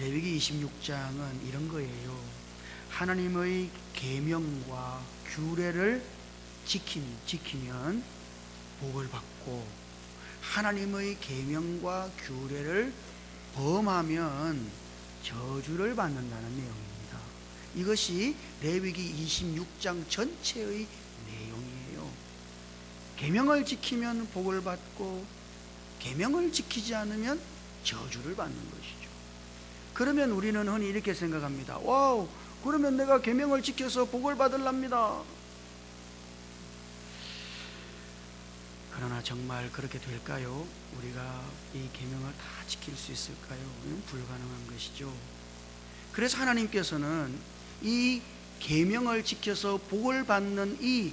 레위기 26장은 이런 거예요. 하나님의 계명과 규례를 지키면 복을 받고, 하나님의 계명과 규례를 범하면 저주를 받는다는 내용입니다. 이것이 레위기 26장 전체의 내용이에요. 계명을 지키면 복을 받고, 계명을 지키지 않으면 저주를 받는 것이죠. 그러면 우리는 흔히 이렇게 생각합니다. 와우, 그러면 내가 계명을 지켜서 복을 받으랍니다. 그러나 정말 그렇게 될까요? 우리가 이 계명을 다 지킬 수 있을까요? 이건 불가능한 것이죠. 그래서 하나님께서는 이 계명을 지켜서 복을 받는 이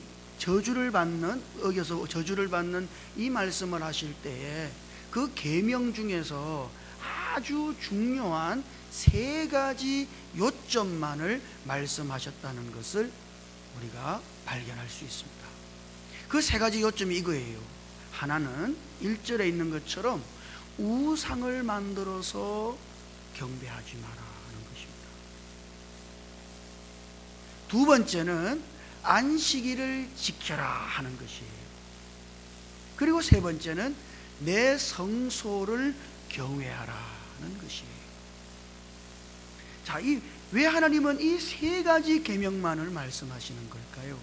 어겨서 저주를 받는 이 말씀을 하실 때에 그 계명 중에서 아주 중요한 세 가지 요점만을 말씀하셨다는 것을 우리가 발견할 수 있습니다. 그 세 가지 요점이 이거예요. 하나는 1절에 있는 것처럼 우상을 만들어서 경배하지 마라 하는 것입니다. 두 번째는 안식일을 지켜라 하는 것이에요. 그리고 세 번째는 내 성소를 경외하라 하는 것이에요. 자, 왜 하나님은 이 세 가지 계명만을 말씀하시는 걸까요?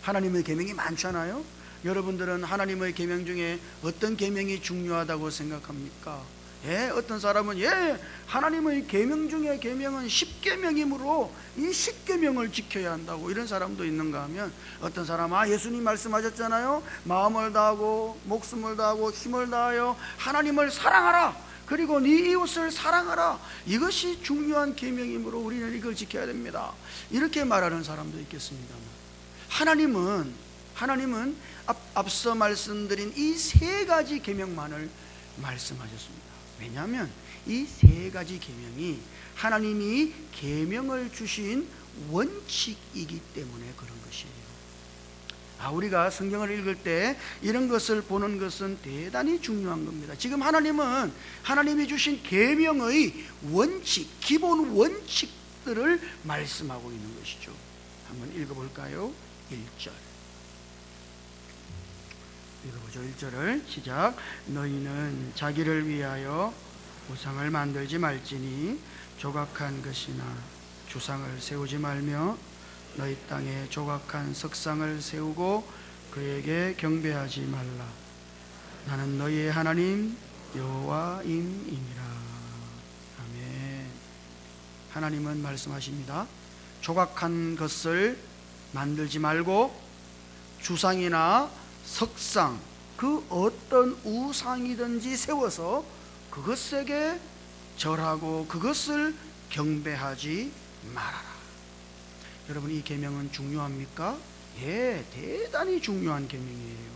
하나님의 계명이 많잖아요. 여러분들은 하나님의 계명 중에 어떤 계명이 중요하다고 생각합니까? 어떤 사람은 하나님의 계명 중에 계명은 10계명이므로 이 10계명을 지켜야 한다고, 이런 사람도 있는가 하면, 어떤 사람은 예수님 말씀하셨잖아요. 마음을 다하고 목숨을 다하고 힘을 다하여 하나님을 사랑하라, 그리고 네 이웃을 사랑하라, 이것이 중요한 계명이므로 우리는 이걸 지켜야 됩니다, 이렇게 말하는 사람도 있겠습니다만, 하나님은 앞서 말씀드린 이 세 가지 계명만을 말씀하셨습니다. 왜냐하면 이 세 가지 계명이 하나님이 계명을 주신 원칙이기 때문에 그런 것이에요. 우리가 성경을 읽을 때 이런 것을 보는 것은 대단히 중요한 겁니다. 지금 하나님은 하나님이 주신 계명의 원칙, 기본 원칙들을 말씀하고 있는 것이죠. 한번 읽어볼까요? 1절 읽어보죠. 1절을 시작. 너희는 자기를 위하여 우상을 만들지 말지니 조각한 것이나 주상을 세우지 말며 너희 땅에 조각한 석상을 세우고 그에게 경배하지 말라. 나는 너희의 하나님 여호와임이니라. 아멘. 하나님은 말씀하십니다. 조각한 것을 만들지 말고 주상이나 석상, 그 어떤 우상이든지 세워서 그것에게 절하고 그것을 경배하지 말아라. 여러분, 이 계명은 중요합니까? 대단히 중요한 계명이에요.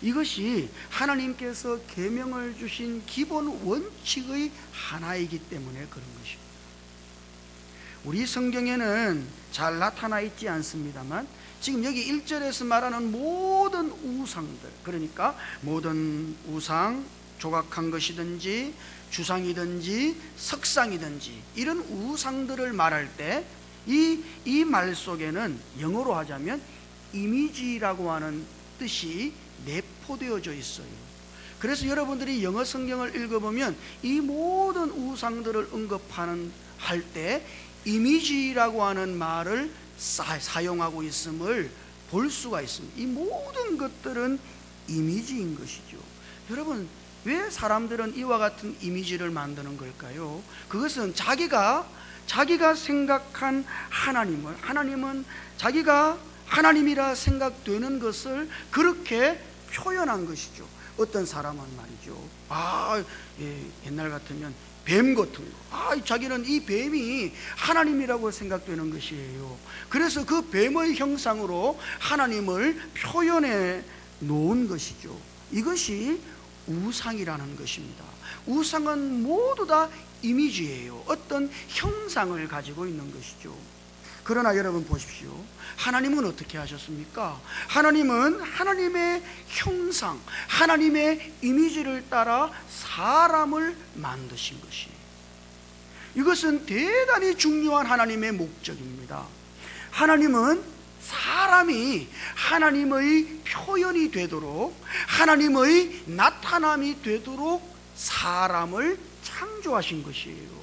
이것이 하나님께서 계명을 주신 기본 원칙의 하나이기 때문에 그런 것입니다. 우리 성경에는 잘 나타나 있지 않습니다만, 지금 여기 1절에서 말하는 모든 우상들, 그러니까 모든 우상, 조각한 것이든지 주상이든지 석상이든지 이런 우상들을 말할 때 이 말 속에는 영어로 하자면 이미지라고 하는 뜻이 내포되어져 있어요. 그래서 여러분들이 영어 성경을 읽어보면 이 모든 우상들을 할 때 이미지라고 하는 말을 사용하고 있음을 볼 수가 있습니다. 이 모든 것들은 이미지인 것이죠. 여러분, 왜 사람들은 이와 같은 이미지를 만드는 걸까요? 그것은 자기가 생각한 하나님은 자기가 하나님이라 생각되는 것을 그렇게 표현한 것이죠. 어떤 사람은 말이죠, 옛날 같으면 뱀 같은 거, 자기는 이 뱀이 하나님이라고 생각되는 것이에요. 그래서 그 뱀의 형상으로 하나님을 표현해 놓은 것이죠. 이것이 우상이라는 것입니다. 우상은 모두 다 이미지예요. 어떤 형상을 가지고 있는 것이죠. 그러나 여러분 보십시오. 하나님은 어떻게 하셨습니까? 하나님은 하나님의 형상, 하나님의 이미지를 따라 사람을 만드신 것이에요. 이것은 대단히 중요한 하나님의 목적입니다. 하나님은 사람이 하나님의 표현이 되도록, 하나님의 나타남이 되도록 사람을 창조하신 것이에요.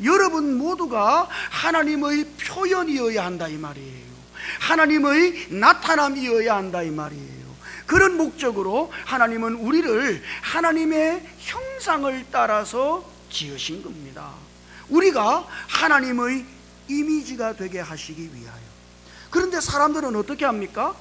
여러분 모두가 하나님의 표현이어야 한다 이 말이에요. 하나님의 나타남이어야 한다 이 말이에요. 그런 목적으로 하나님은 우리를 하나님의 형상을 따라서 지으신 겁니다. 우리가 하나님의 이미지가 되게 하시기 위하여. 그런데 사람들은 어떻게 합니까?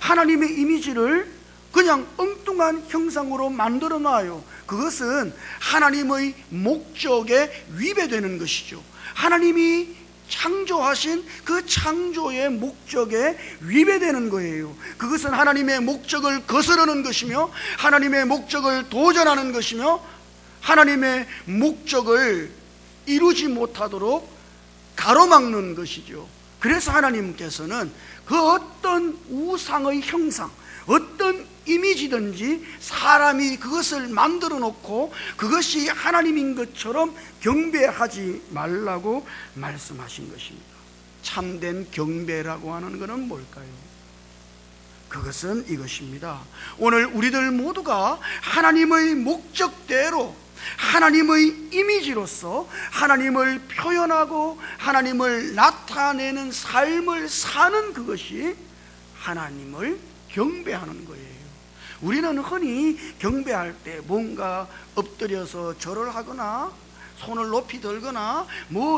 하나님의 이미지를 그냥 엉뚱한 형상으로 만들어 놔요. 그것은 하나님의 목적에 위배되는 것이죠. 하나님이 창조하신 그 창조의 목적에 위배되는 거예요. 그것은 하나님의 목적을 거스르는 것이며, 하나님의 목적을 도전하는 것이며, 하나님의 목적을 이루지 못하도록 가로막는 것이죠. 그래서 하나님께서는 그 어떤 우상의 형상, 어떤 이미지든지 사람이 그것을 만들어 놓고 그것이 하나님인 것처럼 경배하지 말라고 말씀하신 것입니다. 참된 경배라고 하는 것은 뭘까요? 그것은 이것입니다. 오늘 우리들 모두가 하나님의 목적대로, 하나님의 이미지로서 하나님을 표현하고 하나님을 나타내는 삶을 사는 그것이 하나님을 경배하는 거예요. 우리는 흔히 경배할 때 뭔가 엎드려서 절을 하거나 손을 높이 들거나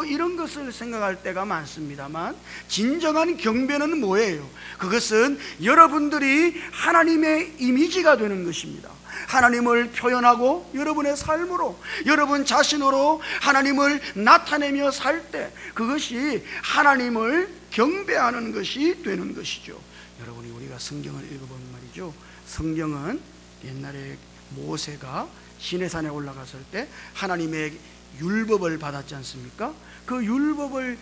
이런 것을 생각할 때가 많습니다만, 진정한 경배는 뭐예요? 그것은 여러분들이 하나님의 이미지가 되는 것입니다. 하나님을 표현하고 여러분의 삶으로, 여러분 자신으로 하나님을 나타내며 살 때 그것이 하나님을 경배하는 것이 되는 것이죠. 여러분이 우리가 성경을 읽어보면 말이죠, 성경은 옛날에 모세가 시내산에 올라갔을 때 하나님의 율법을 받았지 않습니까? 그 율법을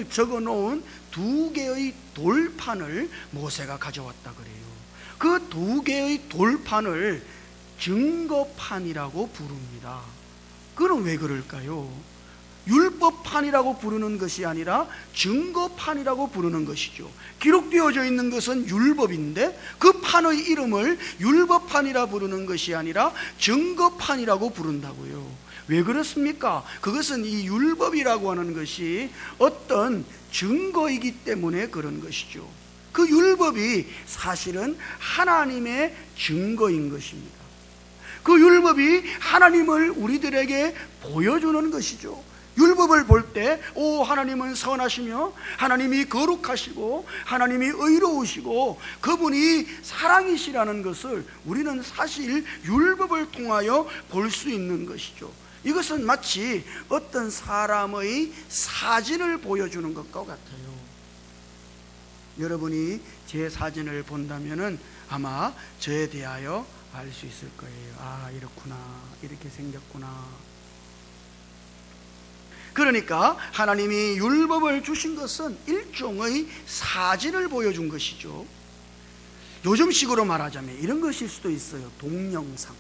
적어놓은 2개의 돌판을 모세가 가져왔다 그래요. 그 2개의 돌판을 증거판이라고 부릅니다. 그건 왜 그럴까요? 율법판이라고 부르는 것이 아니라 증거판이라고 부르는 것이죠. 기록되어져 있는 것은 율법인데 그 판의 이름을 율법판이라 부르는 것이 아니라 증거판이라고 부른다고요. 왜 그렇습니까? 그것은 이 율법이라고 하는 것이 어떤 증거이기 때문에 그런 것이죠. 그 율법이 사실은 하나님의 증거인 것입니다. 그 율법이 하나님을 우리들에게 보여주는 것이죠. 율법을 볼 때 하나님은 선하시며 하나님이 거룩하시고 하나님이 의로우시고 그분이 사랑이시라는 것을 우리는 사실 율법을 통하여 볼 수 있는 것이죠. 이것은 마치 어떤 사람의 사진을 보여주는 것과 같아요. 여러분이 제 사진을 본다면은 아마 저에 대하여 알 수 있을 거예요. 이렇구나, 이렇게 생겼구나. 그러니까 하나님이 율법을 주신 것은 일종의 사진을 보여준 것이죠. 요즘식으로 말하자면 이런 것일 수도 있어요. 동영상,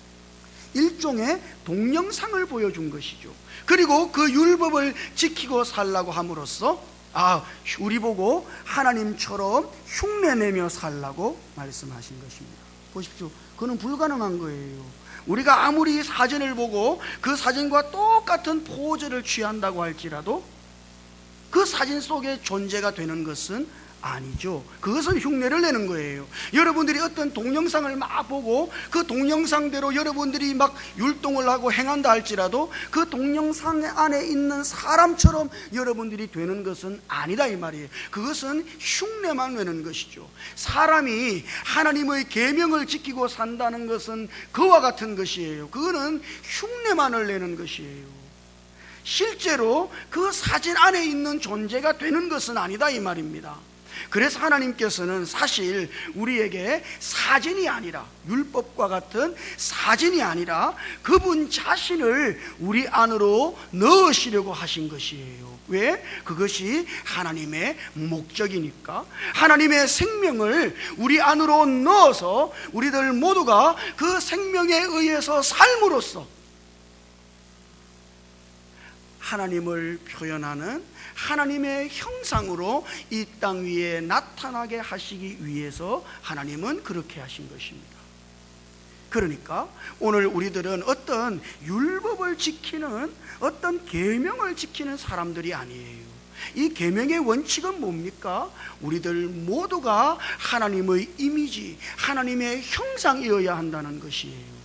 일종의 동영상을 보여준 것이죠. 그리고 그 율법을 지키고 살라고 함으로써 우리 보고 하나님처럼 흉내내며 살라고 말씀하신 것입니다. 보십시오. 그건 불가능한 거예요. 우리가 아무리 사진을 보고 그 사진과 똑같은 포즈를 취한다고 할지라도 그 사진 속에 존재가 되는 것은 아니죠. 그것은 흉내를 내는 거예요. 여러분들이 어떤 동영상을 막 보고 그 동영상대로 여러분들이 막 율동을 하고 행한다 할지라도 그 동영상 안에 있는 사람처럼 여러분들이 되는 것은 아니다 이 말이에요. 그것은 흉내만 내는 것이죠. 사람이 하나님의 계명을 지키고 산다는 것은 그와 같은 것이에요. 그거는 흉내만을 내는 것이에요. 실제로 그 사진 안에 있는 존재가 되는 것은 아니다 이 말입니다. 그래서 하나님께서는 사실 우리에게 사진이 아니라, 율법과 같은 사진이 아니라 그분 자신을 우리 안으로 넣으시려고 하신 것이에요. 왜? 그것이 하나님의 목적이니까. 하나님의 생명을 우리 안으로 넣어서 우리들 모두가 그 생명에 의해서 삶으로써 하나님을 표현하는 하나님의 형상으로 이 땅 위에 나타나게 하시기 위해서 하나님은 그렇게 하신 것입니다. 그러니까 오늘 우리들은 어떤 율법을 지키는, 어떤 계명을 지키는 사람들이 아니에요. 이 계명의 원칙은 뭡니까? 우리들 모두가 하나님의 이미지, 하나님의 형상이어야 한다는 것이에요.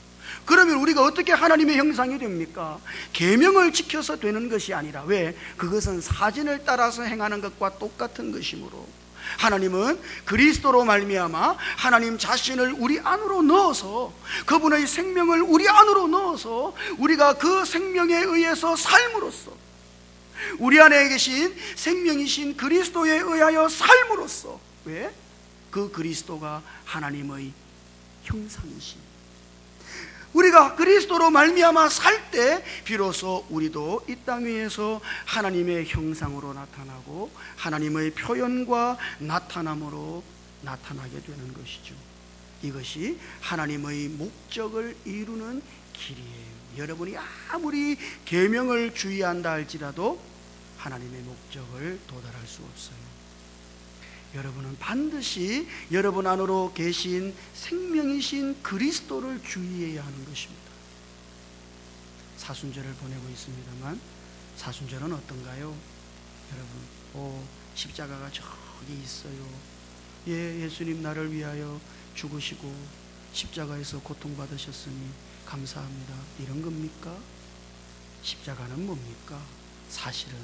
그러면 우리가 어떻게 하나님의 형상이 됩니까? 계명을 지켜서 되는 것이 아니라, 왜? 그것은 사진을 따라서 행하는 것과 똑같은 것이므로 하나님은 그리스도로 말미암아 하나님 자신을 우리 안으로 넣어서, 그분의 생명을 우리 안으로 넣어서 우리가 그 생명에 의해서 삶으로써, 우리 안에 계신 생명이신 그리스도에 의하여 삶으로써, 왜? 그 그리스도가 하나님의 형상이신, 우리가 그리스도로 말미암아 살 때 비로소 우리도 이 땅 위에서 하나님의 형상으로 나타나고 하나님의 표현과 나타남으로 나타나게 되는 것이죠. 이것이 하나님의 목적을 이루는 길이에요. 여러분이 아무리 계명을 주의한다 할지라도 하나님의 목적을 도달할 수 없어요. 여러분은 반드시 여러분 안으로 계신 생명이신 그리스도를 주의해야 하는 것입니다. 사순절을 보내고 있습니다만, 사순절은 어떤가요? 여러분, 십자가가 저기 있어요. 예, 예수님 나를 위하여 죽으시고 십자가에서 고통받으셨으니 감사합니다, 이런 겁니까? 십자가는 뭡니까? 사실은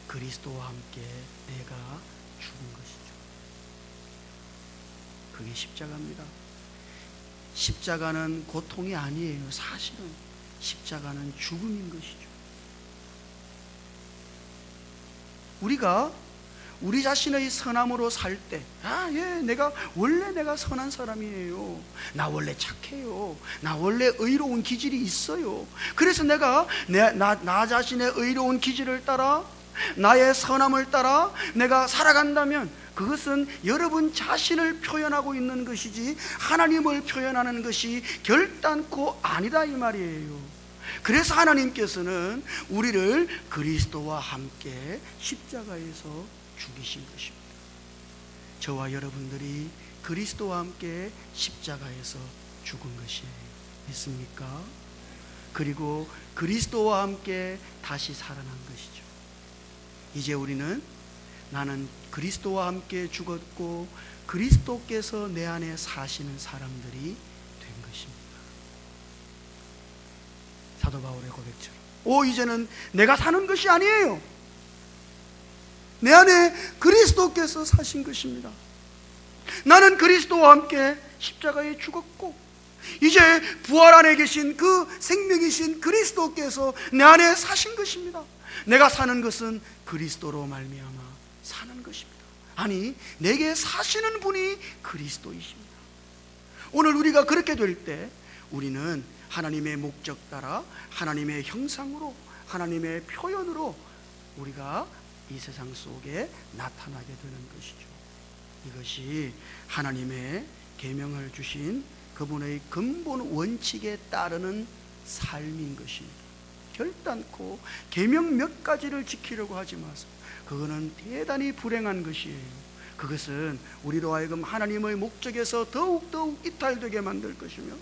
그리스도와 함께 내가 죽은 것이죠. 그게 십자가입니다. 십자가는 고통이 아니에요. 사실은 십자가는 죽음인 것이죠. 우리가 우리 자신의 선함으로 살 때, 원래 내가 선한 사람이에요. 나 원래 착해요. 나 원래 의로운 기질이 있어요. 그래서 내가 나 자신의 의로운 기질을 따라, 나의 선함을 따라 내가 살아간다면 그것은 여러분 자신을 표현하고 있는 것이지 하나님을 표현하는 것이 결단코 아니다, 이 말이에요. 그래서 하나님께서는 우리를 그리스도와 함께 십자가에서 죽이신 것입니다. 저와 여러분들이 그리스도와 함께 십자가에서 죽은 것이에요. 믿습니까? 그리고 그리스도와 함께 다시 살아난 것이죠. 이제 우리는 나는 그리스도와 함께 죽었고 그리스도께서 내 안에 사시는 사람들이 된 것입니다. 사도 바울의 고백처럼 이제는 내가 사는 것이 아니에요. 내 안에 그리스도께서 사신 것입니다. 나는 그리스도와 함께 십자가에 죽었고 이제 부활 안에 계신 그 생명이신 그리스도께서 내 안에 사신 것입니다. 내가 사는 것은 그리스도로 말미암아 사는 것입니다. 아니, 내게 사시는 분이 그리스도이십니다. 오늘 우리가 그렇게 될 때 우리는 하나님의 목적 따라 하나님의 형상으로, 하나님의 표현으로 우리가 이 세상 속에 나타나게 되는 것이죠. 이것이 하나님의 계명을 주신 그분의 근본 원칙에 따르는 삶인 것입니다. 결단코 계명 몇 가지를 지키려고 하지 마세요. 그거는 대단히 불행한 것이에요. 그것은 우리로 하여금 하나님의 목적에서 더욱더욱 이탈되게 만들 것이며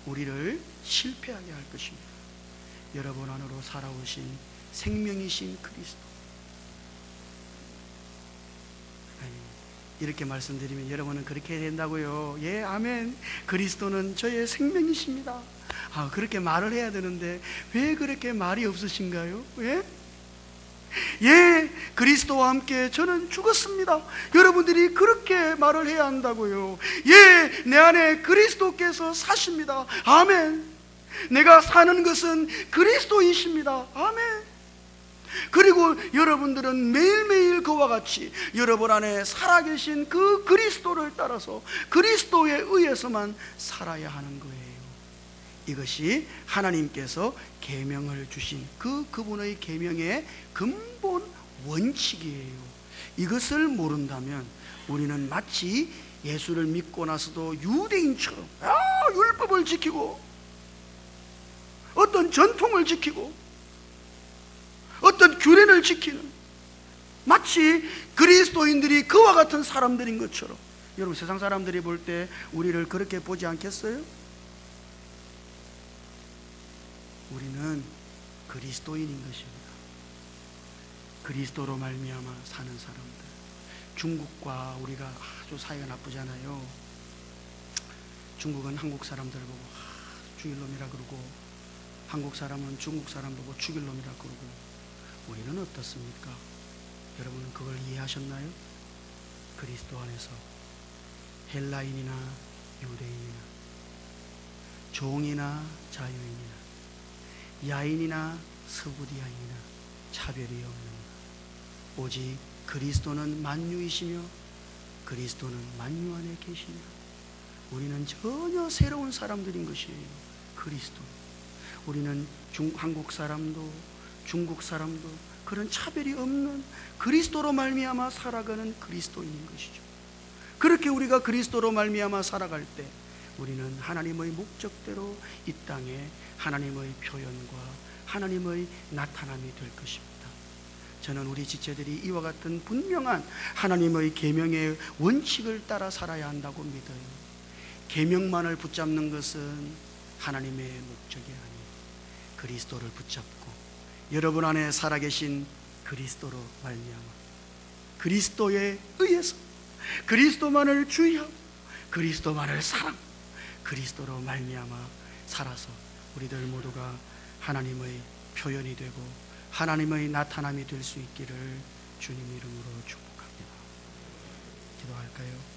우리를 실패하게 할 것입니다. 여러분 안으로 살아오신 생명이신 그리스도. 이렇게 말씀드리면 여러분은 그렇게 된다고요? 예, 아멘. 그리스도는 저의 생명이십니다. 그렇게 말을 해야 되는데 왜 그렇게 말이 없으신가요? 예? 예, 그리스도와 함께 저는 죽었습니다. 여러분들이 그렇게 말을 해야 한다고요. 예, 내 안에 그리스도께서 사십니다. 아멘. 내가 사는 것은 그리스도이십니다. 아멘. 그리고 여러분들은 매일매일 그와 같이 여러분 안에 살아계신 그 그리스도를 따라서 그리스도에 의해서만 살아야 하는 거예요. 이것이 하나님께서 계명을 주신 그분의 계명의 근본 원칙이에요. 이것을 모른다면 우리는 마치 예수를 믿고 나서도 유대인처럼 율법을 지키고 어떤 어떤 전통을 지키고 어떤 규례를 지키는, 마치 그리스도인들이 그와 같은 사람들인 것처럼. 여러분, 세상 사람들이 볼 때 우리를 그렇게 보지 않겠어요? 우리는 그리스도인인 것입니다. 그리스도로 말미암아 사는 사람들. 중국과 우리가 아주 사이가 나쁘잖아요. 중국은 한국 사람들 보고 죽일놈이라 그러고, 한국 사람은 중국 사람 보고 죽일놈이라 그러고. 우리는 어떻습니까? 여러분은 그걸 이해하셨나요? 그리스도 안에서 헬라인이나 유대인이나 종이나 자유인이나 야인이나 서구디아인이나 차별이 없는, 오직 그리스도는 만유이시며 그리스도는 만유 안에 계시며, 우리는 전혀 새로운 사람들인 것이에요. 그리스도. 우리는 한국 사람도 중국 사람도 그런 차별이 없는 그리스도로 말미암아 살아가는 그리스도인인 것이죠. 그렇게 우리가 그리스도로 말미암아 살아갈 때 우리는 하나님의 목적대로 이 땅에 하나님의 표현과 하나님의 나타남이 될 것입니다. 저는 우리 지체들이 이와 같은 분명한 하나님의 계명의 원칙을 따라 살아야 한다고 믿어요. 계명만을 붙잡는 것은 하나님의 목적이 아니에요. 그리스도를 붙잡고 여러분 안에 살아계신 그리스도로 말미암아 그리스도에 의해서 그리스도만을 주의하고 그리스도만을 사랑, 그리스도로 말미암아 살아서 우리들 모두가 하나님의 표현이 되고 하나님의 나타남이 될 수 있기를 주님 이름으로 축복합니다. 기도할까요?